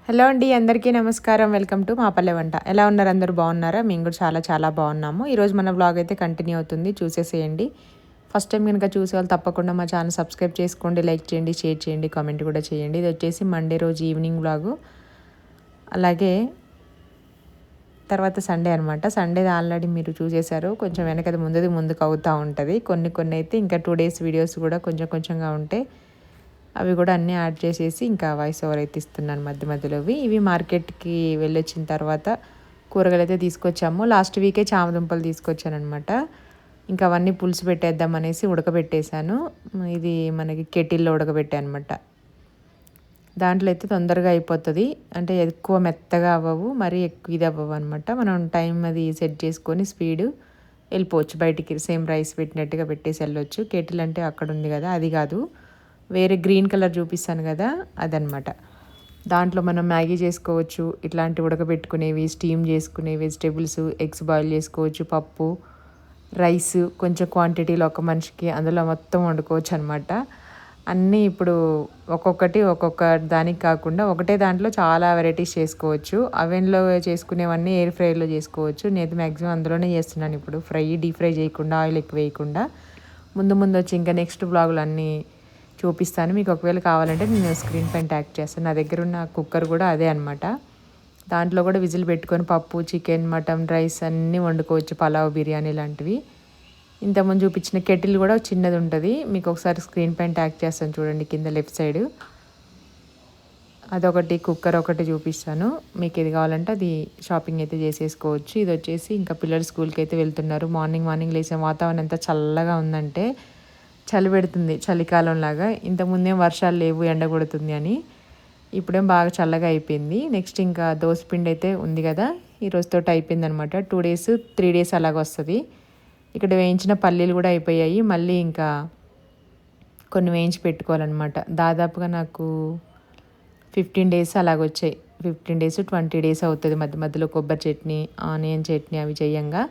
Hello అండి, అందరికీ నమస్కారం. వెల్కమ్ టు మా పల్లె వంట. ఎలా ఉన్నారు? అందరూ బాగున్నారా? మేము కూడా చాలా చాలా బాగున్నాము. ఈరోజు మన వ్లాగ్ అయితే కంటిన్యూ అవుతుంది, చూసేసేయండి. ఫస్ట్ టైం కనుక చూసే వాళ్ళు తప్పకుండా మా ఛానల్ సబ్స్క్రైబ్ చేసుకోండి, లైక్ చేయండి, షేర్ చేయండి, కామెంట్ కూడా చేయండి. ఇది వచ్చేసి మండే రోజు ఈవినింగ్ వ్లాగు. అలాగే తర్వాత సండే అనమాట. సండే ఆల్రెడీ మీరు చూసేశారు. కొంచెం వెనకది ముందుకు అవుతూ ఉంటుంది. కొన్ని అయితే ఇంకా 2 డేస్ వీడియోస్ కూడా కొంచెంగా ఉంటాయి. అవి కూడా అన్నీ యాడ్ చేసేసి ఇంకా వాయిస్ ఓవర్ అయితే ఇస్తున్నాను మధ్యలోవి. ఇవి మార్కెట్కి వెళ్ళొచ్చిన తర్వాత కూరగాయలు అయితే తీసుకొచ్చాము. లాస్ట్ వీకే చామదుంపలు తీసుకొచ్చానమాట. ఇంకా అవన్నీ పులుసు పెట్టేద్దాం అనేసి ఉడకబెట్టేశాను. ఇది మనకి కెటిల్లో ఉడకబెట్టాను అనమాట. దాంట్లో అయితే తొందరగా అయిపోతుంది. అంటే ఎక్కువ మెత్తగా అవ్వవు, మరీ ఎక్కువ ఇది అవ్వవు అనమాట. మనం టైం అది సెట్ చేసుకొని స్పీడ్ వెళ్ళిపోవచ్చు బయటికి. సేమ్ రైస్ పెట్టినట్టుగా పెట్టేసి వెళ్ళొచ్చు. కెటిల్ అంటే అక్కడ ఉంది కదా, అది కాదు, వేరే గ్రీన్ కలర్ చూపిస్తాను కదా, అదనమాట. దాంట్లో మనం మ్యాగీ చేసుకోవచ్చు, ఇట్లాంటి ఉడకబెట్టుకునేవి, స్టీమ్ చేసుకునే వెజిటేబుల్స్, ఎగ్స్ బాయిల్ చేసుకోవచ్చు, పప్పు, రైస్ కొంచెం క్వాంటిటీలో ఒక మనిషికి అందులో మొత్తం వండుకోవచ్చు అనమాట. అన్నీ ఇప్పుడు ఒక్కొక్క దానికి కాకుండా ఒకటే దాంట్లో చాలా వెరైటీస్ చేసుకోవచ్చు. అవెన్లో చేసుకునేవన్నీ ఎయిర్ ఫ్రైలో చేసుకోవచ్చు. నేను మ్యాక్సిమం అందులోనే చేస్తున్నాను ఇప్పుడు. డీప్ ఫ్రై చేయకుండా, ఆయిల్ ఎక్కువ వేయకుండా. ముందు వచ్చి ఇంకా నెక్స్ట్ బ్లాగులు అన్నీ చూపిస్తాను మీకు. ఒకవేళ కావాలంటే నేను స్క్రీన్ పైన ట్యాగ్ చేస్తాను. నా దగ్గర ఉన్న కుక్కర్ కూడా అదే అనమాట. దాంట్లో కూడా విజిల్ పెట్టుకొని పప్పు, చికెన్, మటన్, రైస్ అన్నీ వండుకోవచ్చు, పలావ్, బిర్యానీ లాంటివి. ఇంతకుముందు చూపించిన కెటిల్ కూడా చిన్నది ఉంటుంది, మీకు ఒకసారి స్క్రీన్ పైన ట్యాగ్ చేస్తాను చూడండి, కింద లెఫ్ట్ సైడ్. అదొకటి, కుక్కర్ ఒకటి చూపిస్తాను. మీకు ఏది కావాలంటే అది షాపింగ్ అయితే చేసేసుకోవచ్చు. ఇది వచ్చేసి ఇంకా పిల్లలు స్కూల్కి అయితే వెళ్తున్నారు. మార్నింగ్ లేసే వాతావరణం ఎంత చల్లగా ఉందంటే చలి పెడుతుంది, చలికాలం లాగా. ఇంతకుముందేం వర్షాలు లేవు, ఎండ కొడుతుంది అని. ఇప్పుడేం బాగా చల్లగా అయిపోయింది. నెక్స్ట్ ఇంకా దోసపిండి అయితే ఉంది కదా, ఈ రోజుతో అయిపోయింది అనమాట. 2 డేస్ 3 డేస్ అలాగ వస్తుంది. ఇక్కడ వేయించిన పల్లీలు కూడా అయిపోయాయి. మళ్ళీ ఇంకా కొన్ని వేయించి పెట్టుకోవాలన్నమాట. దాదాపుగా నాకు 15 డేస్ అలాగొచ్చాయి. 15 డేస్ 20 డేస్ అవుతుంది. మధ్యలో కొబ్బరి చట్నీ, ఆనియన్ చట్నీ అవి చేయంగా.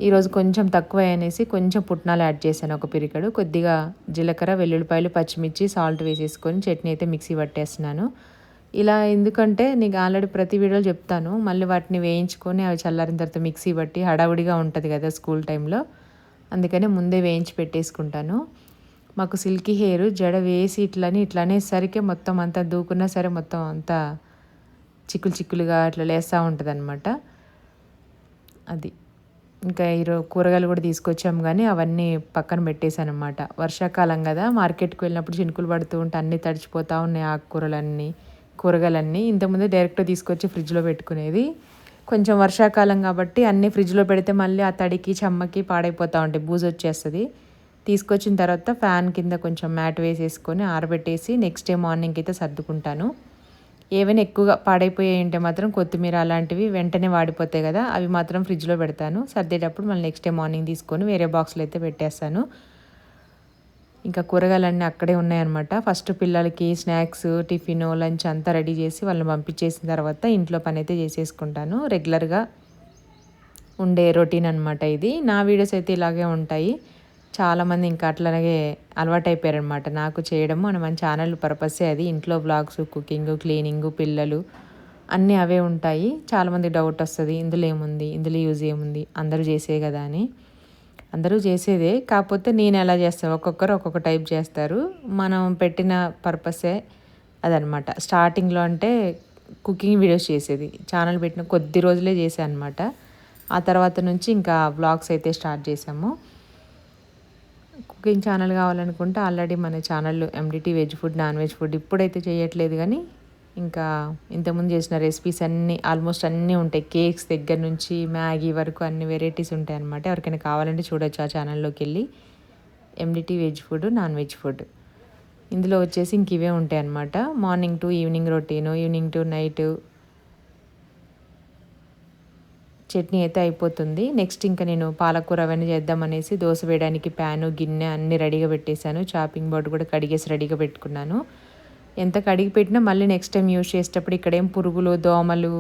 ఈరోజు కొంచెం తక్కువ అనేసి కొంచెం పుట్నాలు యాడ్ చేశాను, ఒక పిరికడు. కొద్దిగా జీలకర్ర, వెల్లుల్లిపాయలు, పచ్చిమిర్చి, సాల్ట్ వేసేసుకొని చట్నీ అయితే మిక్సీ పట్టేస్తున్నాను. ఇలా ఎందుకంటే నీకు ఆల్రెడీ ప్రతి వీడియోలో చెప్తాను, మళ్ళీ వాటిని వేయించుకొని అవి చల్లారిన తర్వాత మిక్సీ పట్టి హడావుడిగా ఉంటుంది కదా స్కూల్ టైంలో. అందుకని ముందే వేయించి పెట్టేసుకుంటాను. మాకు సిల్కీ హెయిర్, జడ వేసి ఇట్లానే సరికి మొత్తం అంతా దూకున్నా సరే మొత్తం అంతా చిక్కులుగా అట్లా లేస్తూ ఉంటుంది అనమాట. అది ఇంకా ఈరోజు కూరగాయలు కూడా తీసుకొచ్చాము, కానీ అవన్నీ పక్కన పెట్టేశాను అనమాట. వర్షాకాలం కదా, మార్కెట్కి వెళ్ళినప్పుడు చినుకులు పడుతూ ఉంటే అన్నీ తడిచిపోతూ ఉన్నాయి కూరగాయలన్నీ. ఇంతకుముందు డైరెక్ట్ తీసుకొచ్చి ఫ్రిడ్జ్లో పెట్టుకునేది. కొంచెం వర్షాకాలం కాబట్టి అన్నీ ఫ్రిడ్జ్లో పెడితే మళ్ళీ ఆ తడికి చెమ్మకి పాడైపోతూ ఉంటాయి, బూజు వచ్చేస్తుంది. తీసుకొచ్చిన తర్వాత ఫ్యాన్ కింద కొంచెం మ్యాట్ వేసేసుకొని ఆరబెట్టేసి నెక్స్ట్ డే మార్నింగ్కి అయితే సర్దుకుంటాను. ఏవైనా ఎక్కువగా పాడైపోయాయి ఉంటే మాత్రం కొత్తిమీర అలాంటివి వెంటనే వాడిపోతాయి కదా, అవి మాత్రం ఫ్రిడ్జ్లో పెడతాను. సర్దేటప్పుడు మళ్ళీ నెక్స్ట్ డే మార్నింగ్ తీసుకొని వేరే బాక్స్లో అయితే పెట్టేస్తాను. ఇంకా కూరగాయలన్నీ అక్కడే ఉన్నాయన్నమాట. ఫస్ట్ పిల్లలకి స్నాక్స్, టిఫిన్, లంచ్ అంతా రెడీ చేసి వాళ్ళని పంపించేసిన తర్వాత ఇంట్లో పని అయితే చేసేసుకుంటాను. రెగ్యులర్గా ఉండే రొటీన్ అనమాట ఇది. నా వీడియోస్ అయితే ఇలాగే ఉంటాయి. చాలామంది ఇంకా అట్లాగే అలవాటైపోయారనమాట నాకు చేయడము. మన ఛానల్ పర్పసే అది. ఇంట్లో వ్లాగ్స్, కుకింగ్, క్లీనింగ్, పిల్లలు అన్నీ అవే ఉంటాయి. చాలామంది డౌట్ వస్తుంది, ఇందులో ఏముంది, ఇందులో యూజ్ ఏముంది, అందరూ చేసే కదా అని. అందరూ చేసేదే, కాకపోతే నేను ఎలా చేస్తాను, ఒక్కొక్కరు ఒక్కొక్క టైప్ చేస్తారు. మనం పెట్టిన పర్పసే అదనమాట. స్టార్టింగ్లో అంటే కుకింగ్ వీడియోస్ చేసేది, ఛానల్ పెట్టిన కొద్ది రోజులే చేశాను అనమాట. ఆ తర్వాత నుంచి ఇంకా వ్లాగ్స్ అయితే స్టార్ట్ చేసాము. కుకింగ్ ఛానల్ కావాలనుకుంటే ఆల్రెడీ మన ఛానల్లో ఎండిటీ veg food, non veg food ఇప్పుడైతే చేయట్లేదు, కానీ ఇంకా ఇంతకుముందు చేసిన రెసిపీస్ అన్నీ ఆల్మోస్ట్ అన్నీ ఉంటాయి. కేక్స్ దగ్గర నుంచి మ్యాగీ వరకు అన్ని వెరైటీస్ ఉంటాయి అన్నమాట. ఎవరికైనా కావాలంటే చూడొచ్చు ఆ ఛానల్లోకి వెళ్ళి. ఎండిటీ veg food, non veg food ఇందులో వచ్చేసి ఇంక ఇవే ఉంటాయి అన్నమాట. Morning to evening routine, evening to night chutney అయితే అయిపోతుంది. నెక్స్ట్ ఇంకా నేను పాలకూర అవన్నీ చేద్దామనేసి దోశ వేయడానికి ప్యాను, గిన్నె అన్నీ రెడీగా పెట్టేశాను. చాపింగ్ బోర్డు కూడా కడిగేసి రెడీగా పెట్టుకున్నాను. ఎంత కడిగి పెట్టినా మళ్ళీ నెక్స్ట్ టైం యూజ్ చేసేటప్పుడు ఇక్కడేం పురుగులు, దోమలు,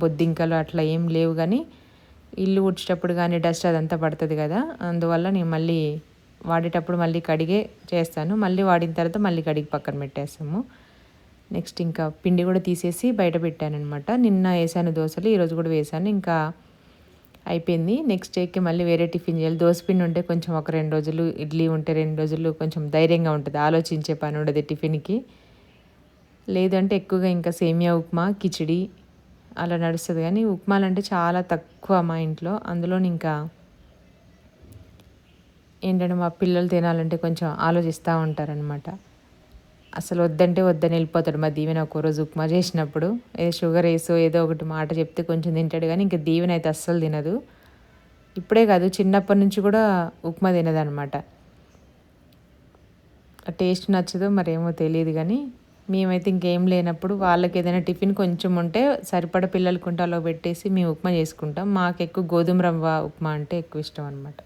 బొద్దింకలు అట్లా ఏం లేవు, కానీ ఇల్లు ఊడ్చేటప్పుడు కానీ డస్ట్ అదంతా పడుతుంది కదా, అందువల్ల నేను మళ్ళీ వాడేటప్పుడు మళ్ళీ కడిగే చేస్తాను. మళ్ళీ వాడిన తర్వాత మళ్ళీ కడిగి పక్కన పెట్టేస్తాము. నెక్స్ట్ ఇంకా పిండి కూడా తీసేసి బయట పెట్టానమాట. నిన్న వేసాను దోశలు, ఈరోజు కూడా వేసాను. ఇంకా అయిపోయింది. నెక్స్ట్ డేకి మళ్ళీ వేరే టిఫిన్ చేయాలి. దోసపిండి ఉంటే కొంచెం ఒక 2 రోజులు, ఇడ్లీ ఉంటే 2 రోజులు కొంచెం ధైర్యంగా ఉంటుంది, ఆలోచించే పని ఉండదు టిఫిన్కి. లేదంటే ఎక్కువగా ఇంకా సేమియా ఉప్మా, కిచిడి అలా నడుస్తుంది. కానీ ఉప్మాలు అంటే చాలా తక్కువ మా ఇంట్లో. అందులోని ఇంకా ఏంటంటే మా పిల్లలు తినాలంటే కొంచెం ఆలోచిస్తూ ఉంటారనమాట. అసలు వద్దంటే వద్దని వెళ్ళిపోతాడు. మా దీవెన ఒక్కో రోజు ఉప్మా చేసినప్పుడు ఏదో షుగర్ వేసో ఏదో ఒకటి మాట చెప్తే కొంచెం తింటాడు. కానీ ఇంకా దీవెన అయితే అస్సలు తినదు. ఇప్పుడే కాదు, చిన్నప్పటి నుంచి కూడా ఉప్మా తినదనమాట. ఆ టేస్ట్ నచ్చదో మరేమో తెలియదు. కానీ మేమైతే ఇంకేం లేనప్పుడు వాళ్ళకి ఏదైనా టిఫిన్ కొంచెం ఉంటే సరిపడ పిల్లలకి ఉంటే అలా పెట్టేసి మేము ఉప్మా చేసుకుంటాం. మాకు ఎక్కువ గోధుమ రవ్వ ఉప్మా అంటే ఎక్కువ ఇష్టం అనమాట.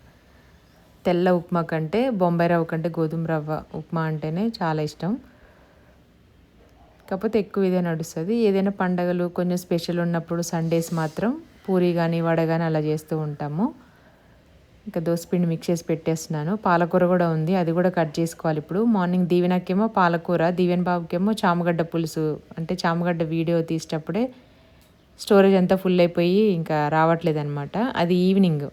తెల్ల ఉప్మా కంటే, బొంబాయి రవ్వ కంటే గోధుమ రవ్వ ఉప్మా అంటేనే చాలా ఇష్టం. కాకపోతే ఎక్కువ ఇదే నడుస్తుంది. ఏదైనా పండగలు కొంచెం స్పెషల్ ఉన్నప్పుడు సండేస్ మాత్రం పూరి కానీ వడ కానీ అలా చేస్తూ ఉంటాము. ఇంకా దోసపిండి మిక్స్ చేసి పెట్టేస్తున్నాను. పాలకూర కూడా ఉంది, అది కూడా కట్ చేసుకోవాలి ఇప్పుడు. మార్నింగ్ దీవెనకేమో పాలకూర, దీవెన బాబుకేమో చామగడ్డ పులుసు. అంటే చామగడ్డ వీడియో తీసేటప్పుడే స్టోరేజ్ అంతా ఫుల్ అయిపోయి ఇంకా రావట్లేదు అనమాట. అది ఈవినింగ్,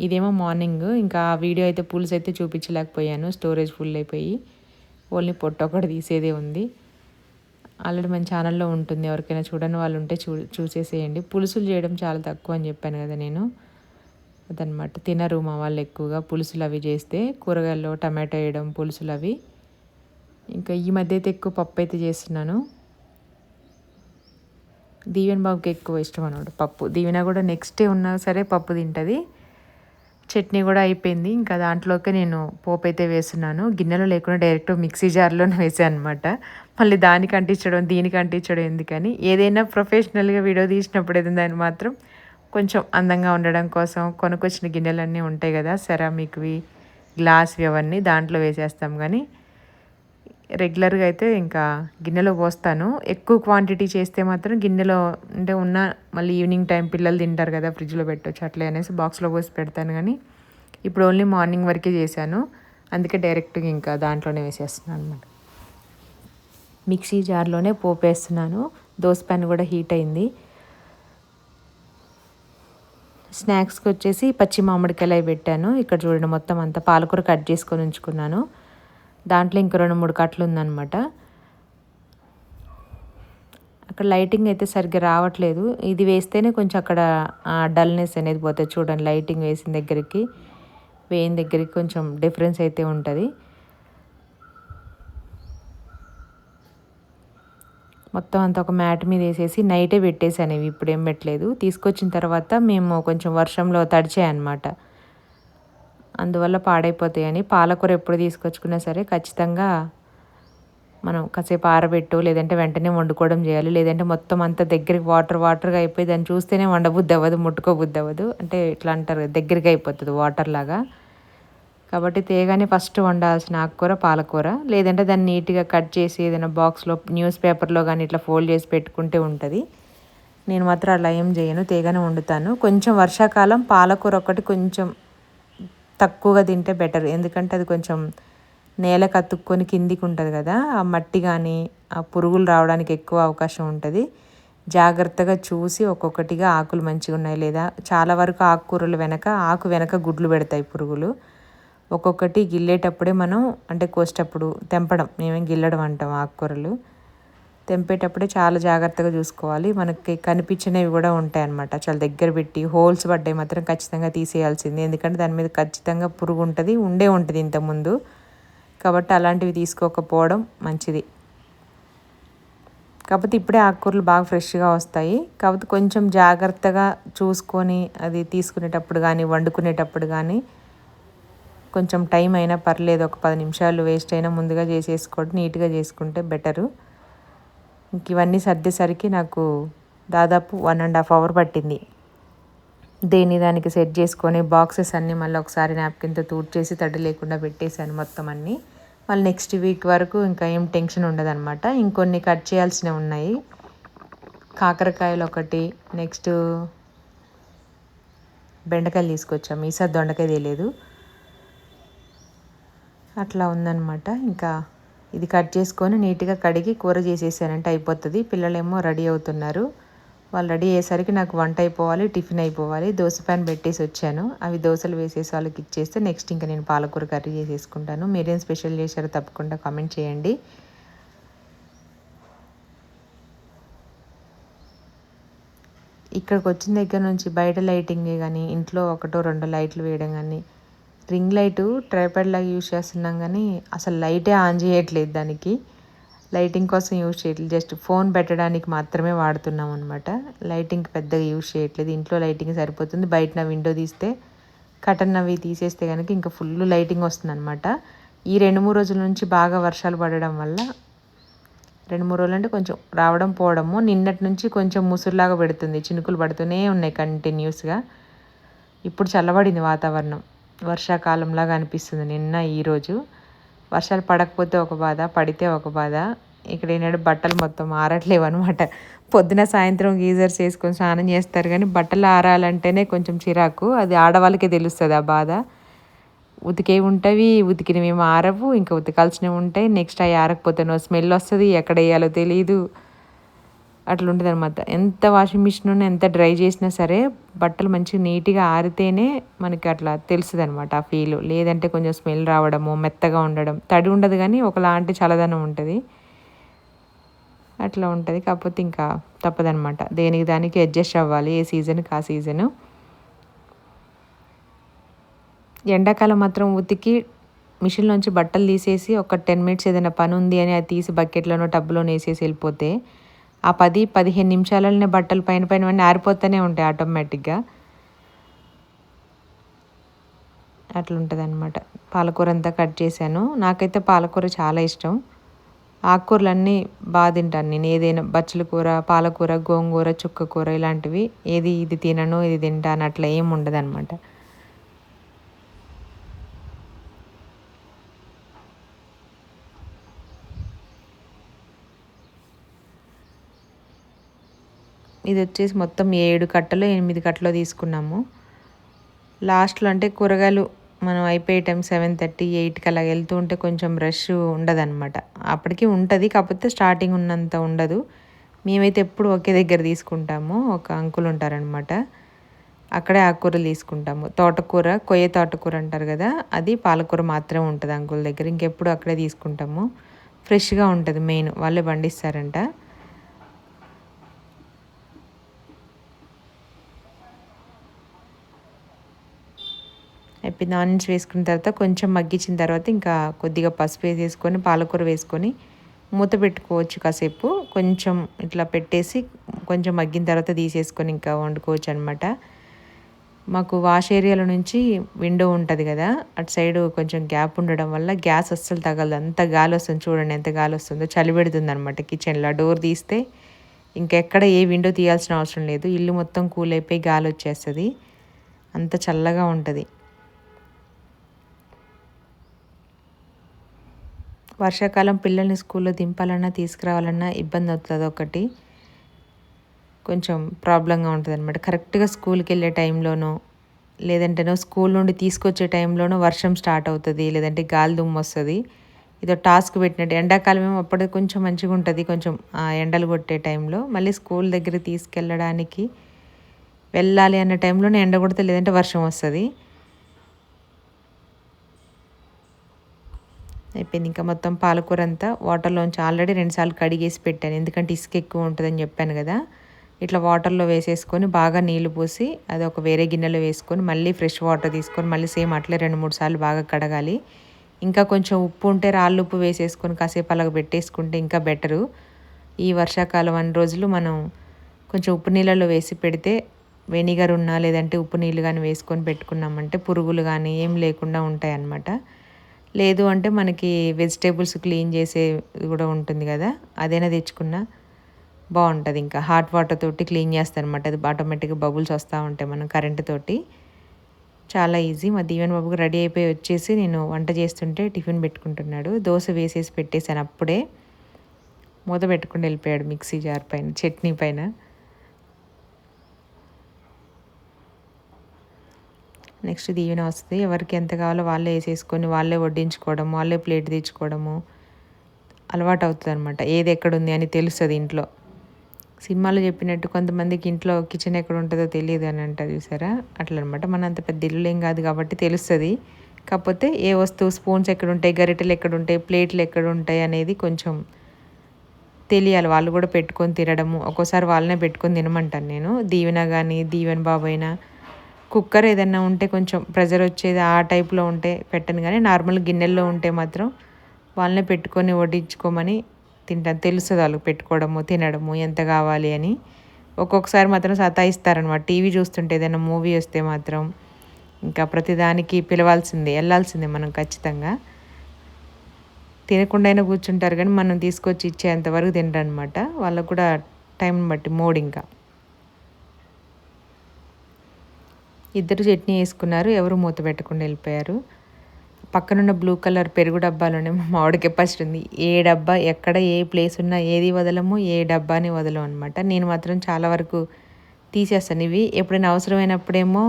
ఇదేమో మార్నింగ్. ఇంకా ఆ వీడియో అయితే పులుసు అయితే చూపించలేకపోయాను, స్టోరేజ్ ఫుల్ అయిపోయి. ఓన్లీ పొట్టు ఒకటి తీసేదే ఉంది. ఆల్రెడీ మన ఛానల్లో ఉంటుంది, ఎవరికైనా చూడని వాళ్ళు ఉంటే చూసేసేయండి. పులుసులు చేయడం చాలా తక్కువ అని చెప్పాను కదా నేను. అదనమాట, తినరు మా వాళ్ళు ఎక్కువగా పులుసులు అవి చేస్తే. కూరగాయల్లో టమాటో వేయడం, పులుసులు అవి. ఇంకా ఈ మధ్య అయితే ఎక్కువ పప్పు అయితే చేస్తున్నాను. దీవెన బాబుకి ఎక్కువ ఇష్టం అనమాట పప్పు. దీవెన కూడా నెక్స్ట్ డే ఉన్నా సరే పప్పు తింటుంది. చట్నీ కూడా అయిపోయింది. ఇంకా దాంట్లోకి నేను పోపు అయితే వేస్తున్నాను. గిన్నెలో లేకుండా డైరెక్ట్ మిక్సీ జార్లోనే వేసాను అనమాట. మళ్ళీ దానికి అంటించడం దీనికి అంటించడం ఎందుకని. ఏదైనా ప్రొఫెషనల్గా వీడియో తీసినప్పుడు ఏదైనా దాన్ని మాత్రం కొంచెం అందంగా ఉండడం కోసం కొనుక్కొచ్చిన గిన్నెలన్నీ ఉంటాయి కదా, సెరామిక్వి, గ్లాస్వి, అవన్నీ దాంట్లో వేసేస్తాం. కానీ రెగ్యులర్గా అయితే ఇంకా గిన్నెలో పోస్తాను. ఎక్కువ క్వాంటిటీ చేస్తే మాత్రం గిన్నెలో అంటే మళ్ళీ ఈవినింగ్ టైం పిల్లలు తింటారు కదా, ఫ్రిడ్జ్లో పెట్టవచ్చు అట్లే అనేసి బాక్స్లో పోసి పెడతాను. కానీ ఇప్పుడు ఓన్లీ మార్నింగ్ వరకే చేశాను, అందుకే డైరెక్ట్గా ఇంకా దాంట్లోనే వేసేస్తున్నాను అనమాట. మిక్సీ జార్లోనే పోపు వేస్తున్నాను. దోశ ప్యాన్ కూడా హీట్ అయింది. స్నాక్స్కి వచ్చేసి పచ్చి మామిడికాయలు అవి పెట్టాను. ఇక్కడ చూడండి, మొత్తం అంతా పాలకూర కట్ చేసుకొని ఉంచుకున్నాను. దాంట్లో ఇంకా 2-3 కట్టలు ఉందన్నమాట. అక్కడ లైటింగ్ అయితే సరిగ్గా రావట్లేదు. ఇది వేస్తేనే కొంచెం అక్కడ డల్నెస్ అనేది పోతుంది. చూడండి, లైటింగ్ వేసిన దగ్గరికి వేయిన దగ్గరికి కొంచెం డిఫరెన్స్ అయితే ఉంటుంది. మొత్తం అంతా ఒక మ్యాట్ మీద వేసేసి నైటే పెట్టేసాను. ఇవి ఇప్పుడు ఏం పెట్టలేదు. తీసుకొచ్చిన తర్వాత మేము కొంచెం వర్షంలో తడిచాయన్నమాట, అందువల్ల పాడైపోతాయని. పాలకూర ఎప్పుడు తీసుకొచ్చుకున్నా సరే ఖచ్చితంగా మనం కాసేపు ఆరబెట్టు, లేదంటే వెంటనే వండుకోవడం చేయాలి. లేదంటే మొత్తం అంతా దగ్గరికి వాటర్గా అయిపోయి దాన్ని చూస్తేనే వండబుద్ధి అవ్వదు, ముట్టుకోబుద్ధి అవ్వదు. అంటే ఇట్లా అంటారు, దగ్గరికి అయిపోతుంది వాటర్ లాగా. కాబట్టి తేగానే ఫస్ట్ వండాల్సిన ఆకుకూర పాలకూర. లేదంటే దాన్ని నీట్గా కట్ చేసి ఏదైనా బాక్స్లో న్యూస్ పేపర్లో కానీ ఇట్లా ఫోల్డ్ చేసి పెట్టుకుంటే ఉంటుంది. నేను మాత్రం అలా ఏం చేయను, తేగానే వండుతాను. కొంచెం వర్షాకాలం పాలకూర ఒకటి కొంచెం తక్కువగా తింటే బెటర్. ఎందుకంటే అది కొంచెం నేలకు అతుక్కొని కిందికి ఉంటుంది కదా, ఆ మట్టి కానీ ఆ పురుగులు రావడానికి ఎక్కువ అవకాశం ఉంటుంది. జాగ్రత్తగా చూసి ఒక్కొక్కటిగా ఆకులు మంచిగా ఉన్నాయి లేదా. చాలా వరకు ఆకుకూరలు ఆకు వెనక గుడ్లు పెడతాయి పురుగులు. ఒక్కొక్కటి గిల్లేటప్పుడే మనం, అంటే కోసేటప్పుడు తెంపడం, మేమేం గిల్లడం అంటాం. ఆకుకూరలు తెంపేటప్పుడే చాలా జాగ్రత్తగా చూసుకోవాలి. మనకి కనిపించినవి కూడా ఉంటాయి అన్నమాట. చాలా దగ్గర పెట్టి హోల్స్ పడ్డాయి మాత్రం ఖచ్చితంగా తీసేయాల్సిందే. ఎందుకంటే దాని మీద ఖచ్చితంగా పురుగు ఉంటుంది, ఉంటుంది ఇంతకుముందు. కాబట్టి అలాంటివి తీసుకోకపోవడం మంచిది. కాకపోతే ఇప్పుడే ఆకుకూరలు బాగా ఫ్రెష్గా వస్తాయి. కాకపోతే కొంచెం జాగ్రత్తగా చూసుకొని అది తీసుకునేటప్పుడు కానీ వండుకునేటప్పుడు కానీ కొంచెం టైం అయినా పర్లేదు, ఒక 10 నిమిషాలు వేస్ట్ అయినా ముందుగా చేసేసుకోవడం, నీట్గా చేసుకుంటే బెటరు. ఇంక ఇవన్నీ సర్దేసరికి నాకు దాదాపు 1.5 hour పట్టింది. దానికి సెట్ చేసుకొని బాక్సెస్ అన్నీ మళ్ళీ ఒకసారి నాప్కిన్తో తూడ్చేసి తడి లేకుండా పెట్టేశాను మొత్తం అన్నీ. మళ్ళీ నెక్స్ట్ వీక్ వరకు ఇంకా ఏం టెన్షన్ ఉండదన్నమాట. ఇంకొన్ని కట్ చేయాల్సినవి ఉన్నాయి. కాకరకాయలు ఒకటి, నెక్స్ట్ బెండకాయలు తీసుకొచ్చాము, ఈసారి దొండకాయ తెలియదు. అట్లా ఉందన్నమాట. ఇంకా ఇది కట్ చేసుకొని నీట్గా కడిగి కూర చేసేసానంటే అయిపోతుంది. పిల్లలేమో రెడీ అవుతున్నారు. వాళ్ళు రెడీ అయ్యేసరికి నాకు వంట అయిపోవాలి, టిఫిన్ అయిపోవాలి. దోశ ప్యాన్ పెట్టేసి వచ్చాను. అవి దోశలు వేసేసి వాళ్ళకి ఇచ్చేస్తే నెక్స్ట్ ఇంకా నేను పాలకూర కర్రీ చేసేసుకుంటాను. మీరేం స్పెషల్ చేశారో తప్పకుండా కామెంట్ చేయండి. ఇక్కడికి వచ్చిన దగ్గర నుంచి బయట లైటింగే కానీ, ఇంట్లో ఒకటో రెండో లైట్లు వేయడం కానీ, రింగ్ లైటు ట్రైపాడ్ లాగా యూజ్ చేస్తున్నాం కానీ అసలు లైటే ఆన్ చేయట్లేదు. దానికి లైటింగ్ కోసం యూజ్ చేయట్లేదు, జస్ట్ ఫోన్ పెట్టడానికి మాత్రమే వాడుతున్నాం అనమాట. లైటింగ్ పెద్దగా యూజ్ చేయట్లేదు. ఇంట్లో లైటింగ్ సరిపోతుంది. బయట నా విండో తీస్తే కటన్ అవి తీసేస్తే కనుక ఇంకా ఫుల్ లైటింగ్ వస్తుంది అనమాట. ఈ 2-3 రోజుల నుంచి బాగా వర్షాలు పడడం వల్ల 2-3 రోజులు అంటే కొంచెం రావడం పోవడము, నిన్నటి నుంచి కొంచెం ముసురులాగా పెడుతుంది. చినుకులు పడుతూనే ఉన్నాయి కంటిన్యూస్గా. ఇప్పుడు చల్లబడింది వాతావరణం, వర్షాకాలంలాగా అనిపిస్తుంది. నిన్న ఈరోజు వర్షాలు పడకపోతే ఒక బాధ, పడితే ఒక బాధ. ఇక్కడ ఏంటంటే బట్టలు మొత్తం ఆరట్లేవు అనమాట. పొద్దున సాయంత్రం గీజర్స్ వేసుకొని స్నానం చేస్తారు కానీ బట్టలు ఆరాలంటేనే కొంచెం చిరాకు. అది ఆడవాళ్ళకే తెలుస్తుంది ఆ బాధ. ఉతికేవి ఉంటాయి, ఉతికినవి ఏమో ఆరవు, ఇంకా ఉతకాల్సినవి ఉంటాయి. నెక్స్ట్ అవి ఆరకపోతేనో స్మెల్ వస్తుంది, ఎక్కడ వేయాలో తెలియదు. అట్లా ఉంటుంది అనమాట. ఎంత వాషింగ్ మిషన్ ఉన్నా, ఎంత డ్రై చేసినా సరే బట్టలు మంచిగా నీట్గా ఆరితేనే మనకి అట్లా తెలుస్తుంది అనమాట ఆ ఫీల్. లేదంటే కొంచెం స్మెల్ రావడము, మెత్తగా ఉండడం, తడి ఉండదు కానీ ఒకలాంటి చల్లదనం ఉంటుంది. అట్లా ఉంటుంది. కాకపోతే ఇంకా తప్పదనమాట, దేనికి దానికి అడ్జస్ట్ అవ్వాలి, ఏ సీజన్కి ఆ సీజను. ఎండాకాలం మాత్రం ఉతికి మిషన్లోంచి బట్టలు తీసేసి ఒక 10 మినిట్స్ ఏదైనా పని ఉంది అని అది తీసి బకెట్లోనో టబ్లోనో వేసేసి వెళ్ళిపోతే ఆ 10-15 నిమిషాలలోనే బట్టలు పైన పైన ఆరిపోతూనే ఉంటాయి ఆటోమేటిక్గా. అట్లుంటుంది అనమాట. పాలకూర అంతా కట్ చేశాను. నాకైతే పాలకూర చాలా ఇష్టం. ఆకుకూరలన్నీ బాగా తింటాను నేను. ఏదైనా బచ్చల కూర, పాలకూర, గోంగూర, చుక్కకూర ఇలాంటివి ఏది ఇది తినను ఇది తింటాను అట్లా ఏమి ఉండదు అనమాట. ఇది వచ్చేసి మొత్తం 7 కట్టలో 8 కట్టలో తీసుకున్నాము. లాస్ట్లో అంటే కూరగాయలు మనం అయిపోయే టైం 7:30, 8కి అలా వెళ్తూ ఉంటే కొంచెం రష్ ఉండదన్నమాట. అప్పటికి ఉంటుంది, కాకపోతే స్టార్టింగ్ ఉన్నంత ఉండదు. మేమైతే ఎప్పుడు ఒకే దగ్గర తీసుకుంటాము. ఒక అంకుల్ ఉంటారనమాట, అక్కడే ఆకుకూరలు తీసుకుంటాము. తోటకూర, కొయ్య తోటకూర అంటారు కదా, అది పాలకూర మాత్రమే ఉంటుంది అంకుల్ దగ్గర. ఇంకెప్పుడు అక్కడే తీసుకుంటాము. ఫ్రెష్గా ఉంటుంది, మెయిన్ వాళ్ళే పండిస్తారంట. అయిపోయింది. ఆనియన్స్ వేసుకున్న తర్వాత కొంచెం మగ్గించిన తర్వాత ఇంకా కొద్దిగా పసుపు వేసేసుకొని పాలకూర వేసుకొని మూత పెట్టుకోవచ్చు కాసేపు. కొంచెం ఇట్లా పెట్టేసి కొంచెం మగ్గిన తర్వాత తీసేసుకొని ఇంకా వండుకోవచ్చు అనమాట. మాకు వాష్ ఏరియాలో నుంచి విండో ఉంటుంది కదా, అటు సైడు కొంచెం గ్యాప్ ఉండడం వల్ల గ్యాస్ అస్సలు తగలదు. అంత గాలి వస్తుంది, చూడండి ఎంత గాలి వస్తుందో. చలి పెడుతుంది అనమాట కిచెన్లో. డోర్ తీస్తే ఇంకెక్కడ ఏ విండో తీయాల్సిన అవసరం లేదు. ఇల్లు మొత్తం కూల్ అయిపోయి గాలి వచ్చేస్తుంది, అంత చల్లగా ఉంటుంది. వర్షాకాలం పిల్లల్ని స్కూల్లో దింపాలన్నా తీసుకురావాలన్నా ఇబ్బంది అవుతుంది. ఒకటి కొంచెం ప్రాబ్లంగా ఉంటుంది అనమాట. కరెక్ట్గా స్కూల్కి వెళ్ళే టైంలోనో లేదంటేనో స్కూల్ నుండి తీసుకొచ్చే టైంలోనో వర్షం స్టార్ట్ అవుతుంది, లేదంటే గాలి దుమ్ము వస్తుంది. ఇదో టాస్క్ పెట్టినట్టు. ఎండాకాలం ఏమో అప్పుడు కొంచెం మంచిగా ఉంటుంది, కొంచెం ఎండలు కొట్టే టైంలో. మళ్ళీ స్కూల్ దగ్గర తీసుకెళ్ళడానికి వెళ్ళాలి అన్న టైంలోనే ఎండ కొడితే లేదంటే వర్షం వస్తుంది. అయిపోయింది. ఇంకా మొత్తం పాలకూర అంతా వాటర్లోంచి ఆల్రెడీ 2 సార్లు కడిగేసి పెట్టాను, ఎందుకంటే ఇసుక ఎక్కువ ఉంటుందని చెప్పాను కదా. ఇట్లా వాటర్లో వేసేసుకొని బాగా నీళ్లు పోసి అది ఒక వేరే గిన్నెలో వేసుకొని మళ్ళీ ఫ్రెష్ వాటర్ తీసుకొని మళ్ళీ సేమ్ అట్లే 2-3 సార్లు బాగా కడగాలి. ఇంకా కొంచెం ఉప్పు ఉంటే రాళ్ళు ఉప్పు వేసేసుకొని కాసేపు అలాగ పెట్టేసుకుంటే ఇంకా బెటరు. ఈ వర్షాకాలం అన్ని రోజులు మనం కొంచెం ఉప్పు నీళ్ళలో వేసి పెడితే, వెనిగర్ ఉన్నా లేదంటే ఉప్పు నీళ్ళు కానీ వేసుకొని పెట్టుకున్నామంటే పురుగులు కానీ ఏం లేకుండా ఉంటాయి అన్నమాట. లేదు అంటే మనకి వెజిటేబుల్స్ క్లీన్ చేసేది కూడా ఉంటుంది కదా, అదైనా తెచ్చుకున్నా బాగుంటుంది. ఇంకా హాట్ వాటర్ తోటి క్లీన్ చేస్తాను అనమాట. అది ఆటోమేటిక్గా బబుల్స్ వస్తూ ఉంటాయి మనం కరెంటు తోటి. చాలా ఈజీ. మా దీవెన్ బాబుకి రెడీ అయిపోయి వచ్చేసి నేను వంట చేస్తుంటే టిఫిన్ పెట్టుకుంటున్నాడు. దోశ వేసేసి పెట్టేశాను అప్పుడే. మూత పెట్టుకుని వెళ్ళిపోయాడు మిక్సీ జార్ పైన, చట్నీ పైన. నెక్స్ట్ దీవెన వస్తుంది. ఎవరికి ఎంత కావాలో వాళ్ళే వేసేసుకొని వాళ్ళే వడ్డించుకోవడము, వాళ్ళే ప్లేట్ తెచ్చుకోవడము. అలవాటు అవుతుంది అనమాట. ఏది ఎక్కడుంది అని తెలుస్తుంది ఇంట్లో. సినిమాలో చెప్పినట్టు కొంతమందికి ఇంట్లో కిచెన్ ఎక్కడ ఉంటుందో తెలియదు అని అంటారు చూసారా, అట్లా అనమాట. మన అంత పెద్ద ఇల్లు ఏం కాదు కాబట్టి తెలుస్తుంది. కాకపోతే ఏ వస్తువు స్పూన్స్ ఎక్కడుంటాయి, గరిటెలు ఎక్కడుంటాయి, ప్లేట్లు ఎక్కడుంటాయి అనేది కొంచెం తెలియాలి. వాళ్ళు కూడా పెట్టుకొని తినడము, ఒక్కోసారి వాళ్ళనే పెట్టుకొని తినమంటాను నేను. దీవెన కానీ దీవెన బాబు అయినా కుక్కర్ ఏదైనా ఉంటే కొంచెం ప్రెజర్ వచ్చేది ఆ టైప్లో ఉంటే పెట్టను, కానీ నార్మల్ గిన్నెల్లో ఉంటే మాత్రం వాళ్ళనే పెట్టుకొని వడ్డించుకోమని తింటాను. తెలుస్తుంది వాళ్ళకి పెట్టుకోవడము తినడము ఎంత కావాలి అని. ఒక్కొక్కసారి మాత్రం సతాయిస్తారనమాట. టీవీ చూస్తుంటే ఏదైనా మూవీ వస్తే మాత్రం ఇంకా ప్రతిదానికి పిలవాల్సిందే, వెళ్ళాల్సిందే మనం ఖచ్చితంగా. తినకుండా అయినా కూర్చుంటారు కానీ మనం తీసుకొచ్చి ఇచ్చేంతవరకు తినరనమాట. వాళ్ళకు కూడా టైంని బట్టి మూడ్. ఇంకా ఇద్దరు చట్నీ వేసుకున్నారు, ఎవరు మూత పెట్టకుండా వెళ్ళిపోయారు. పక్కనున్న బ్లూ కలర్ పెరుగు డబ్బాలోనే మామిడికాయ పచ్చడి ఉంది. ఏ డబ్బా ఎక్కడ ఏ ప్లేస్ ఉన్నా ఏది వదలము, ఏ డబ్బాని వదలం అనమాట. నేను మాత్రం చాలా వరకు తీసేస్తాను. ఇవి ఎప్పుడైనా అవసరమైనప్పుడేమో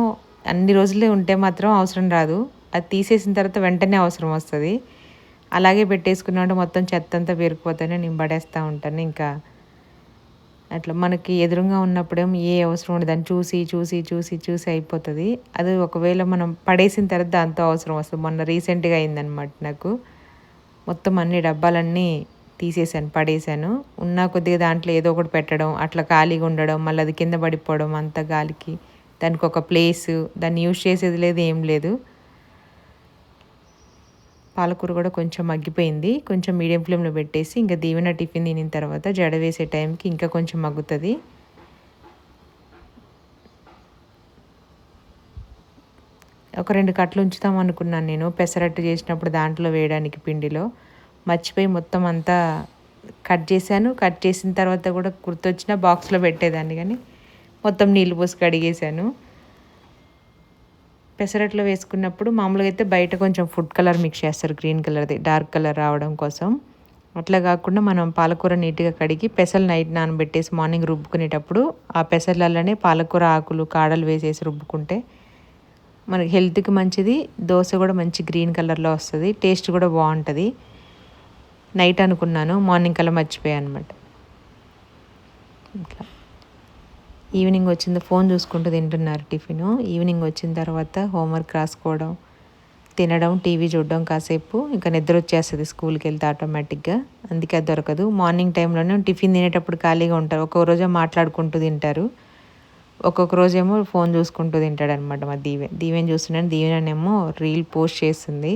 అన్ని రోజులే ఉంటే మాత్రం అవసరం రాదు, అది తీసేసిన తర్వాత వెంటనే అవసరం వస్తుంది. అలాగే పెట్టేసుకున్నాడు మొత్తం చెత్త అంతా పేరుకుపోతానే నేను పడేస్తూ ఉంటాను. ఇంకా అట్లా మనకి ఎదురుగా ఉన్నప్పుడేమో ఏ అవసరం ఉండదు, దాన్ని చూసి చూసి చూసి చూసి అయిపోతుంది. అది ఒకవేళ మనం పడేసిన తర్వాత దాంతో అవసరం వస్తుంది. మొన్న రీసెంట్గా అయిందనమాట నాకు. మొత్తం అన్ని డబ్బాలన్నీ తీసేసాను, పడేసాను. ఉన్న కొద్దిగా దాంట్లో ఏదో ఒకటి పెట్టడం, అట్లా ఖాళీగా ఉండడం, మళ్ళీ అది కింద పడిపోవడం, అంత గాలికి దానికి ఒక ప్లేసు, దాన్ని యూజ్ చేసేది లేదు, ఏం లేదు. పాలకూర కూడా కొంచెం మగ్గిపోయింది. కొంచెం మీడియం ఫ్లేమ్లో పెట్టేసి ఇంకా దీవెన టిఫిన్ తినిన తర్వాత జడ వేసే టైంకి ఇంకా కొంచెం మగ్గుతుంది. ఒక 2 కట్టలు ఉంచుతాం అనుకున్నాను నేను పెసరట్టు చేసినప్పుడు దాంట్లో వేయడానికి పిండిలో. మర్చిపోయి మొత్తం అంతా కట్ చేశాను. కట్ చేసిన తర్వాత కూడా గుర్తొచ్చిన బాక్స్లో పెట్టేదాన్ని, కానీ మొత్తం నీళ్ళు పోసి కడిగేశాను. పెసరట్లో వేసుకున్నప్పుడు మామూలుగా అయితే బయట కొంచెం ఫుడ్ కలర్ మిక్స్ చేస్తారు, గ్రీన్ కలర్ది డార్క్ కలర్ రావడం కోసం. అట్లా కాకుండా మనం పాలకూర నీట్గా కడిగి పెసలు నైట్ నానబెట్టేసి మార్నింగ్ రుబ్బుకునేటప్పుడు ఆ పెసర్లలోనే పాలకూర ఆకులు కాడలు వేసేసి రుబ్బుకుంటే మనకి హెల్త్కి మంచిది. దోశ కూడా మంచి గ్రీన్ కలర్లో వస్తుంది, టేస్ట్ కూడా బాగుంటుంది. నైట్ అనుకున్నాను, మార్నింగ్ కల్లా మర్చిపోయాను అనమాట. ఇట్లా ఈవినింగ్ వచ్చింది, ఫోన్ చూసుకుంటూ తింటున్నారు టిఫిన్. ఈవినింగ్ వచ్చిన తర్వాత హోంవర్క్ రాసుకోవడం, తినడం, టీవీ చూడడం కాసేపు, ఇంకా నిద్ర వచ్చేస్తుంది స్కూల్కి వెళ్తే ఆటోమేటిక్గా. అందుకే అది దొరకదు. మార్నింగ్ టైంలోనే టిఫిన్ తినేటప్పుడు ఖాళీగా ఉంటారు. ఒక్కొక్క రోజు మాట్లాడుకుంటూ తింటారు, ఒక్కొక్క రోజేమో ఫోన్ చూసుకుంటూ తింటాడు అనమాట. మా దీవెన చూస్తున్నాను, దీవెనేమో రీల్ పోస్ట్ చేస్తుంది.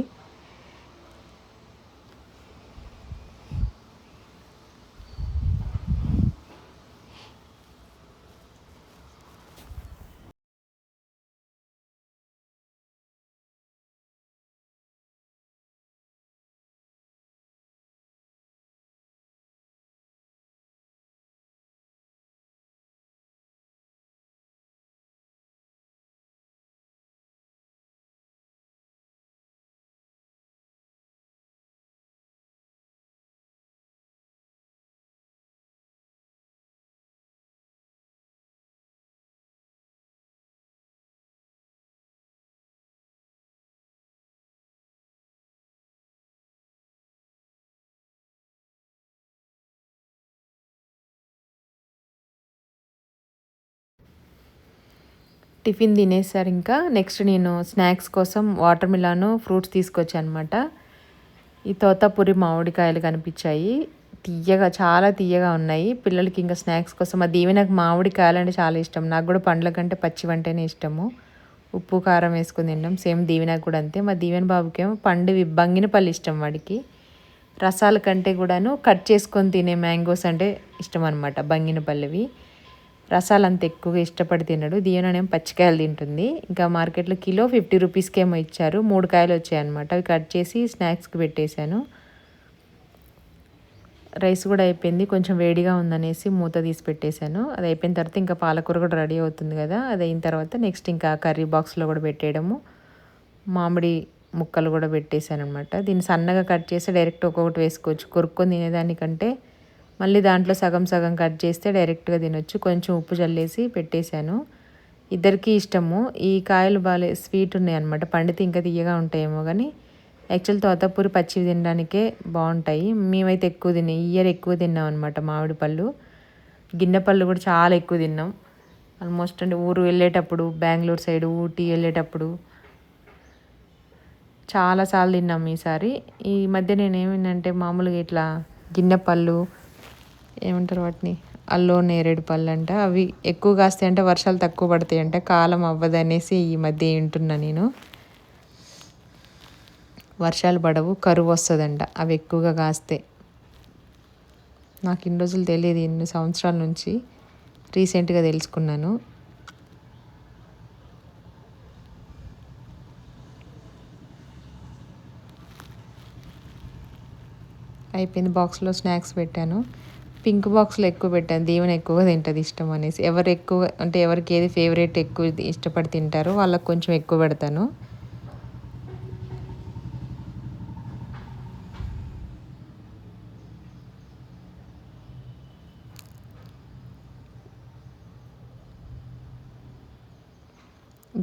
టిఫిన్ తినేసారు. ఇంకా నెక్స్ట్ నేను స్నాక్స్ కోసం వాటర్ మిలాను ఫ్రూట్స్ తీసుకొచ్చాను అనమాట. ఈ తోతాపురి మామిడికాయలు కనిపించాయి, తీయగా చాలా తీయగా ఉన్నాయి. పిల్లలకి ఇంకా స్నాక్స్ కోసం ఆ దీవెనకు మామిడికాయలు అంటే చాలా ఇష్టం. నాకు కూడా పండ్ల కంటే పచ్చివంటేనే ఇష్టము, ఉప్పు కారం వేసుకొని తినడం. సేమ్ దీవెనకు కూడా అంతే. మా దీవెన బాబుకేమో పండువి బంగినపల్లి ఇష్టం వాడికి. రసాల కంటే కూడాను కట్ చేసుకొని తినే మ్యాంగోస్ అంటే ఇష్టం అనమాట, బంగినపల్లివి. రసాలు అంత ఎక్కువగా ఇష్టపడి తినడు. దీవెనేమో పచ్చికాయలు తింటుంది. ఇంకా మార్కెట్లో కిలో 50 రూపీస్కి ఏమో ఇచ్చారు, 3 కాయలు వచ్చాయన్నమాట. అవి కట్ చేసి స్నాక్స్కి పెట్టేశాను. రైస్ కూడా అయిపోయింది, కొంచెం వేడిగా ఉందనేసి మూత తీసి పెట్టేశాను. అది అయిపోయిన తర్వాత ఇంకా పాలకూర కూడా రెడీ అవుతుంది కదా, అది అయిన తర్వాత నెక్స్ట్ ఇంకా కర్రీ బాక్స్లో కూడా పెట్టేయడము. మామిడి ముక్కలు కూడా పెట్టేశాను అనమాట. దీన్ని సన్నగా కట్ చేసి డైరెక్ట్ ఒక్కొక్కటి వేసుకోవచ్చు. కొరుక్కొని తినేదానికంటే మళ్ళీ దాంట్లో సగం సగం కట్ చేస్తే డైరెక్ట్గా తినొచ్చు. కొంచెం ఉప్పు చల్లేసి పెట్టేశాను. ఇద్దరికీ ఇష్టము. ఈ కాయలు బాగా స్వీట్ ఉన్నాయి అనమాట, పండితే ఇంకా తీయగా ఉంటాయేమో కానీ యాక్చువల్ తోతాపూరి పచ్చివి తినడానికే బాగుంటాయి. మేమైతే ఎక్కువ తిన్నాం, ఈ ఇయర్ ఎక్కువ తిన్నాం అనమాట మామిడి పళ్ళు. గిన్నె పళ్ళు కూడా చాలా ఎక్కువ తిన్నాం. ఆల్మోస్ట్ అంటే ఊరు వెళ్ళేటప్పుడు, బెంగళూరు సైడ్ ఊటీ వెళ్ళేటప్పుడు చాలాసార్లు తిన్నాం. ఈసారి ఈ మధ్య నేను ఏమైందంటే మామూలుగా ఇట్లా గిన్నె పళ్ళు ఏమంటారు వాటిని, అల్లో నేరేడు పళ్ళు అంట, అవి ఎక్కువ కాస్తాయి అంటే వర్షాలు తక్కువ పడతాయి అంటే కాలం అవ్వదనేసి ఈ మధ్య వింటున్నా నేను. వర్షాలు పడవు, కరువు వస్తుందంట అవి ఎక్కువగా కాస్తే. నాకు ఇన్ని రోజులు తెలియదు, ఇన్ని సంవత్సరాల నుంచి రీసెంట్గా తెలుసుకున్నాను. అయిపోయింది, బాక్స్లో స్నాక్స్ పెట్టాను. పింక్ బాక్స్లో ఎక్కువ పెట్టాను, దీవెన ఎక్కువగా తింటుంది ఇష్టం అనేసి. ఎవరు ఎక్కువ అంటే ఎవరికి ఏది ఫేవరెట్ ఎక్కువ ఇష్టపడి తింటారో వాళ్ళకి కొంచెం ఎక్కువ పెడతాను.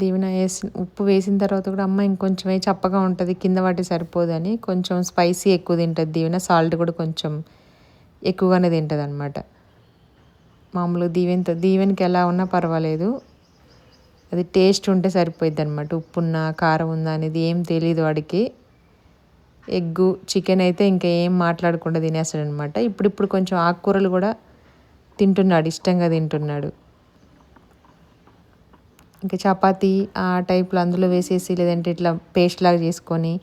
దీవెన ఉప్పు వేసిన తర్వాత కూడా అమ్మ ఇంకొంచెం చప్పగా ఉంటుంది కింద వాటి సరిపోదని కొంచెం స్పైసీ ఎక్కువ తింటుంది దీవెన. సాల్ట్ కూడా కొంచెం ఎక్కువగానే తింటుంది అనమాట. మామూలుగా దీవెనకి ఎలా ఉన్నా పర్వాలేదు, అది టేస్ట్ ఉంటే సరిపోద్ది అనమాట. ఉప్పు ఉన్నా కారం ఉందా అనేది ఏం తెలియదు వాడికి. ఎగ్గు చికెన్ అయితే ఇంకా ఏం మాట్లాడకుండా తినేస్తాడు అనమాట. ఇప్పుడిప్పుడు కొంచెం ఆకుకూరలు కూడా తింటున్నాడు, ఇష్టంగా తింటున్నాడు. ఇంకా చపాతీ ఆ టైప్లో అందులో వేసేసి లేదంటే ఇట్లా పేస్ట్ లాగా చేసుకొని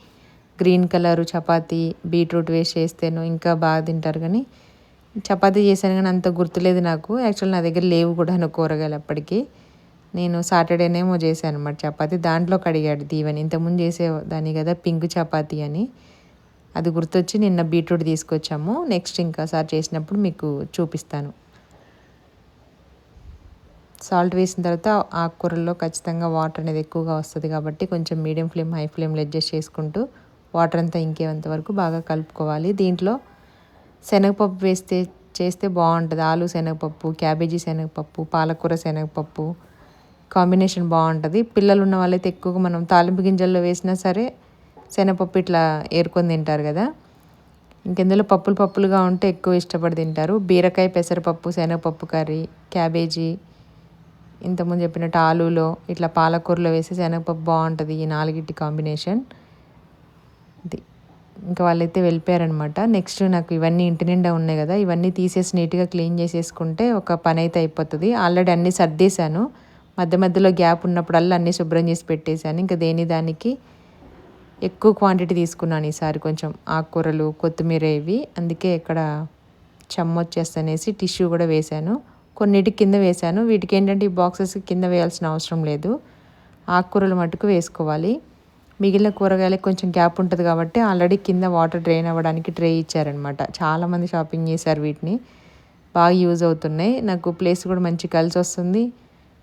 గ్రీన్ కలరు చపాతీ బీట్రూట్ వేస్ట్ చేస్తేనో ఇంకా బాగా తింటారు. కానీ చపాతీ చేశాను కానీ అంత గుర్తులేదు నాకు. యాక్చువల్ నా దగ్గర లేవు కూడా కూరగాయలు అప్పటికి. నేను సాటర్డేనేమో చేశాను అనమాట చపాతీ. దాంట్లో కడిగాడు దీవెని. ఇంతకుముందు చేసేదాన్ని కదా పింక్ చపాతీ అని, అది గుర్తొచ్చి నిన్న బీట్రూట్ తీసుకొచ్చాము. నెక్స్ట్ ఇంకోసారి చేసినప్పుడు మీకు చూపిస్తాను. సాల్ట్ వేసిన తర్వాత ఆకుకూరల్లో ఖచ్చితంగా వాటర్ అనేది ఎక్కువగా వస్తుంది కాబట్టి కొంచెం మీడియం ఫ్లేమ్ హై ఫ్లేమ్లో అడ్జస్ట్ చేసుకుంటూ వాటర్ అంతా ఇంకేంత వరకు బాగా కలుపుకోవాలి. దీంట్లో శనగపప్పు చేస్తే బాగుంటుంది. ఆలు శనగపప్పు, క్యాబేజీ శనగపప్పు, పాలకూర శనగపప్పు కాంబినేషన్ బాగుంటుంది. పిల్లలు ఉన్న వాళ్ళైతే ఎక్కువగా మనం తాలింపు గింజల్లో వేసినా సరే శనగపప్పు ఇట్లా ఏరుకొని తింటారు కదా. ఇంకెందులో పప్పులుగా ఉంటే ఎక్కువ ఇష్టపడి తింటారు. బీరకాయ పెసరపప్పు శనగపప్పు కర్రీ, క్యాబేజీ ఇంతకుముందు చెప్పినట్టు ఆలూలో ఇట్లా పాలకూరలో వేసి శనగపప్పు బాగుంటుంది. ఈ నాలుగిటి కాంబినేషన్ ఇది. ఇంకా వాళ్ళైతే వెళ్ళిపోయారనమాట. నెక్స్ట్ నాకు ఇవన్నీ ఇంటి నిండా ఉన్నాయి కదా, ఇవన్నీ తీసేసి నీట్గా క్లీన్ చేసేసుకుంటే ఒక పని అయితే అయిపోతుంది. ఆల్రెడీ అన్నీ సర్దేశాను, మధ్యలో గ్యాప్ ఉన్నప్పుడల్లా అన్నీ శుభ్రం చేసి పెట్టేశాను. ఇంకా దానికి ఎక్కువ క్వాంటిటీ తీసుకున్నాను ఈసారి, కొంచెం ఆకుకూరలు కొత్తిమీర ఇవి. అందుకే ఇక్కడ చెమ్మొచ్చేస్తనేసి టిష్యూ కూడా వేశాను. కొన్నిటికి కింద వేశాను. వీటికి ఏంటంటే ఈ బాక్సెస్ కింద వేయాల్సిన అవసరం లేదు, ఆకుకూరలు మటుకు వేసుకోవాలి. మిగిలిన కూరగాయలకు కొంచెం గ్యాప్ ఉంటుంది కాబట్టి ఆల్రెడీ కింద వాటర్ డ్రైన్ అవ్వడానికి ట్రే ఇచ్చారనమాట. చాలామంది షాపింగ్ చేశారు వీటిని, బాగా యూజ్ అవుతున్నాయి. నాకు ప్లేస్ కూడా మంచి కలిసి వస్తుంది,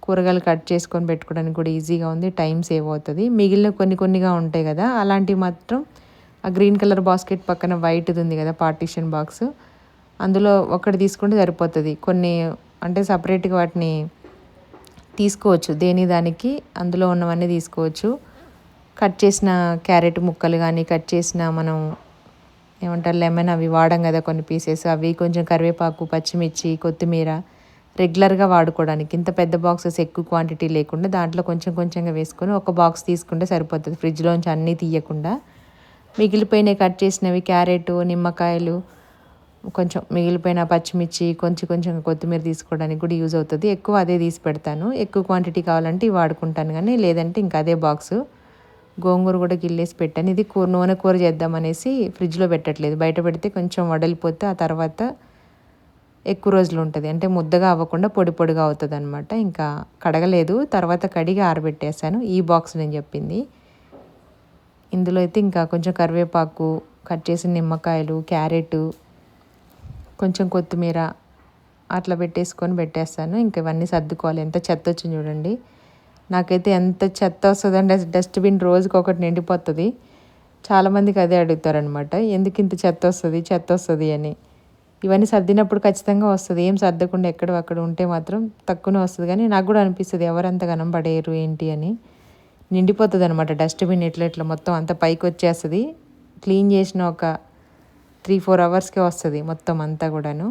కూరగాయలు కట్ చేసుకొని పెట్టుకోవడానికి కూడా ఈజీగా ఉంది, టైం సేవ్ అవుతుంది. మిగిలిన కొన్నిగా ఉంటాయి కదా, అలాంటివి మాత్రం ఆ గ్రీన్ కలర్ బాస్కెట్ పక్కన వైట్ది ఉంది కదా పార్టీషన్ బాక్స్, అందులో ఒకటి తీసుకుంటే సరిపోతుంది. కొన్ని అంటే సపరేట్గా వాటిని తీసుకోవచ్చు, దానికి అందులో ఉన్నవన్నీ తీసుకోవచ్చు. కట్ చేసిన క్యారెట్ ముక్కలు కానీ కట్ చేసిన మనం ఏమంటారు లెమన్ అవి వాడం కదా కొన్ని పీసెస్, అవి కొంచెం కరివేపాకు, పచ్చిమిర్చి, కొత్తిమీర రెగ్యులర్గా వాడుకోవడానికి. ఇంత పెద్ద బాక్సెస్ ఎక్కువ క్వాంటిటీ లేకుండా దాంట్లో కొంచెంగా వేసుకొని ఒక బాక్స్ తీసుకుంటే సరిపోతుంది, ఫ్రిడ్జ్లోంచి అన్నీ తీయకుండా. మిగిలిపోయినవి కట్ చేసినవి క్యారెట్, నిమ్మకాయలు, కొంచెం మిగిలిపోయిన పచ్చిమిర్చి, కొంచెం కొత్తిమీర తీసుకోవడానికి కూడా యూజ్ అవుతుంది. ఎక్కువ అదే తీసి పెడతాను, ఎక్కువ క్వాంటిటీ కావాలంటే ఇవి వాడుకుంటాను, కానీ లేదంటే ఇంకా అదే బాక్సు. గోంగూర కూడా గిల్లేసి పెట్టాను. ఇది నూనె కూర చేద్దామనేసి ఫ్రిడ్జ్లో పెట్టట్లేదు, బయట పెడితే కొంచెం వడలిపోతే ఆ తర్వాత ఎక్కువ రోజులు ఉంటుంది, అంటే ముద్దగా అవ్వకుండా పొడిగా అవుతుంది అనమాట. ఇంకా కడగలేదు, తర్వాత కడిగి ఆరబెట్టేశాను. ఈ బాక్స్ నేను చెప్పింది. ఇందులో అయితే ఇంకా కొంచెం కరివేపాకు, కట్ చేసిన నిమ్మకాయలు, క్యారెట్, కొంచెం కొత్తిమీర అట్లా పెట్టేస్తాను. ఇంకా ఇవన్నీ సర్దుకోవాలి. ఎంత చెత్త వచ్చింది చూడండి, నాకైతే ఎంత చెత్త వస్తుందంటే డస్ట్బిన్ రోజుకి ఒకటి నిండిపోతుంది. చాలామందికి అదే అడుగుతారనమాట, ఎందుకు ఇంత చెత్త వస్తుంది అని. ఇవన్నీ సర్దినప్పుడు ఖచ్చితంగా వస్తుంది, ఏం సర్దకుండా అక్కడ ఉంటే మాత్రం తక్కువనే వస్తుంది. కానీ నాకు కూడా అనిపిస్తుంది ఎవరంత గనం పడేయరు ఏంటి అని. నిండిపోతుంది అనమాట డస్ట్బిన్, ఇట్లా మొత్తం అంత పైకి వచ్చేస్తుంది. క్లీన్ చేసిన ఒక 3-4 అవర్స్కే వస్తుంది మొత్తం అంతా కూడాను.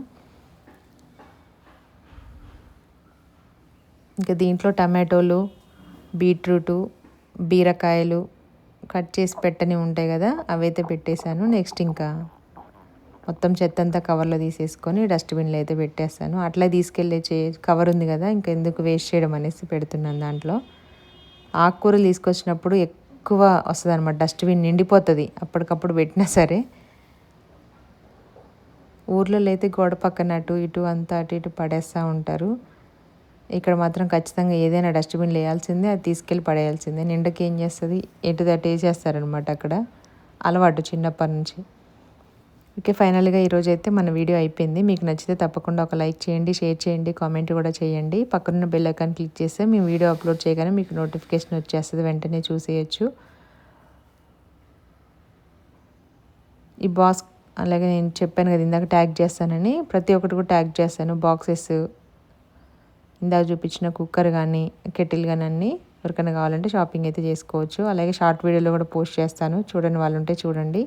ఇంకా దీంట్లో టమాటోలు, బీట్రూటు, బీరకాయలు కట్ చేసి పెట్టని ఉంటాయి కదా, అవైతే పెట్టేశాను. నెక్స్ట్ ఇంకా మొత్తం చెత్త అంతా కవర్లో తీసేసుకొని డస్ట్బిన్లో అయితే పెట్టేస్తాను. అట్లా తీసుకెళ్ళే కవర్ ఉంది కదా, ఇంకా ఎందుకు వేస్ట్ చేయడం అనేసి పెడుతున్నాను దాంట్లో. ఆకుకూరలు తీసుకొచ్చినప్పుడు ఎక్కువ వస్తుంది అనమాట, డస్ట్బిన్ నిండిపోతుంది అప్పటికప్పుడు పెట్టినా సరే. ఊర్లలో అయితే గోడ పక్కన అటు ఇటు అంతా అటు ఇటు పడేస్తూ ఉంటారు. ఇక్కడ మాత్రం ఖచ్చితంగా ఏదైనా డస్ట్బిన్లో వేయాల్సిందే, అది తీసుకెళ్ళి పడేయాల్సిందే. నిండకి ఏం చేస్తుంది, ఎటు దట్టు వేసేస్తారనమాట అక్కడ, అలవాటు చిన్నప్పటి నుంచి. ఓకే, ఫైనల్గా ఈరోజు అయితే మన వీడియో అయిపోయింది. మీకు నచ్చితే తప్పకుండా ఒక లైక్ చేయండి, షేర్ చేయండి, కామెంట్ కూడా చేయండి. పక్కనున్న బెల్ ఐకాన్ క్లిక్ చేస్తే మేము వీడియో అప్లోడ్ చేయగానే మీకు నోటిఫికేషన్ వచ్చేస్తుంది, వెంటనే చూసేయచ్చు. ఈ బాక్స్ అలాగే నేను చెప్పాను కదా ఇందాక ట్యాగ్ చేస్తానని, ప్రతి ఒక్కటి కూడా ట్యాగ్ చేస్తాను. బాక్సెస్, ఇందాక చూపించిన కుక్కర్ కానీ కెటిల్ కానీ అన్నీ ఎవరికైనా కావాలంటే షాపింగ్ అయితే చేసుకోవచ్చు. అలాగే షార్ట్ వీడియోలో కూడా పోస్ట్ చేస్తాను, చూడని వాళ్ళు ఉంటే చూడండి.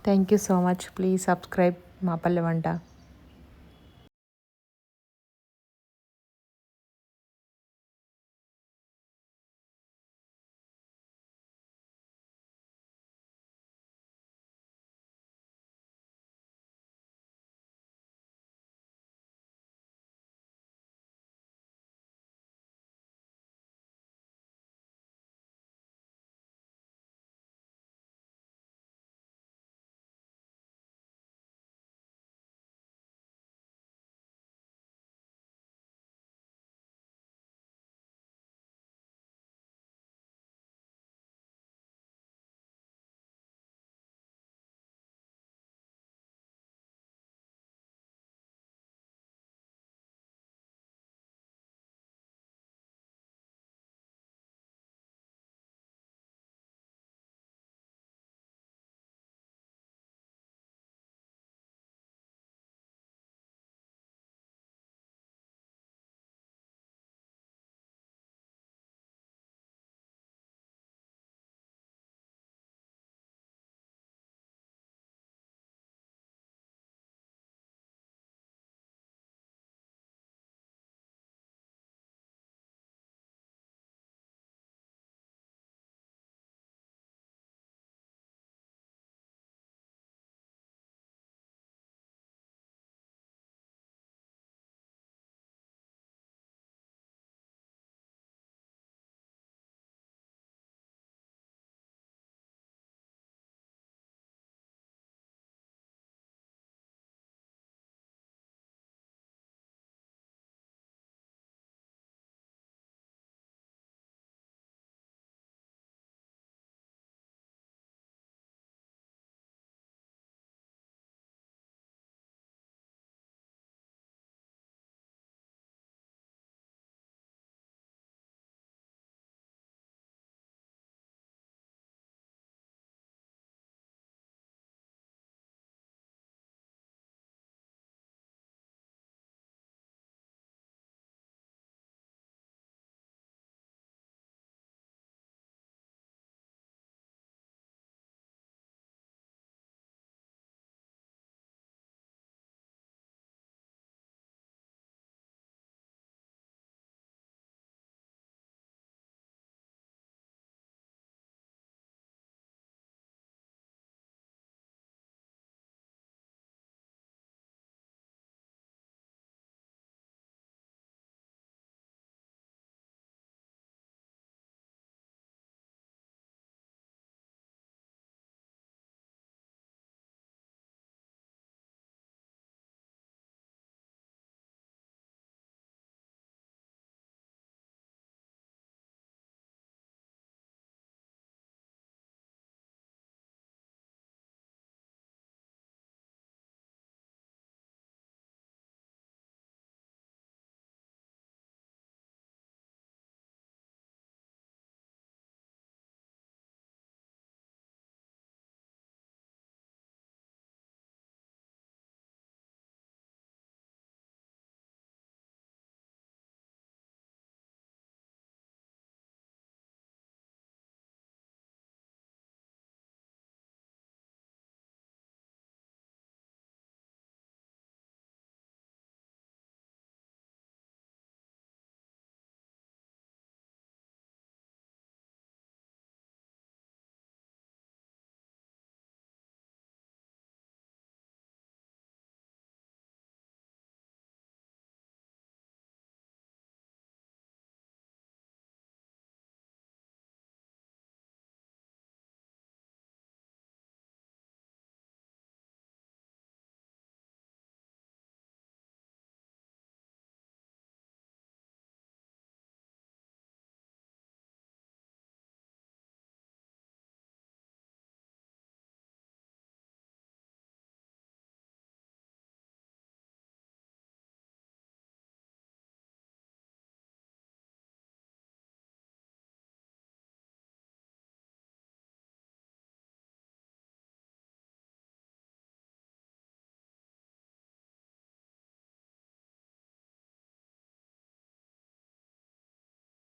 Thank you so much. Please subscribe మా పల్లె వంట.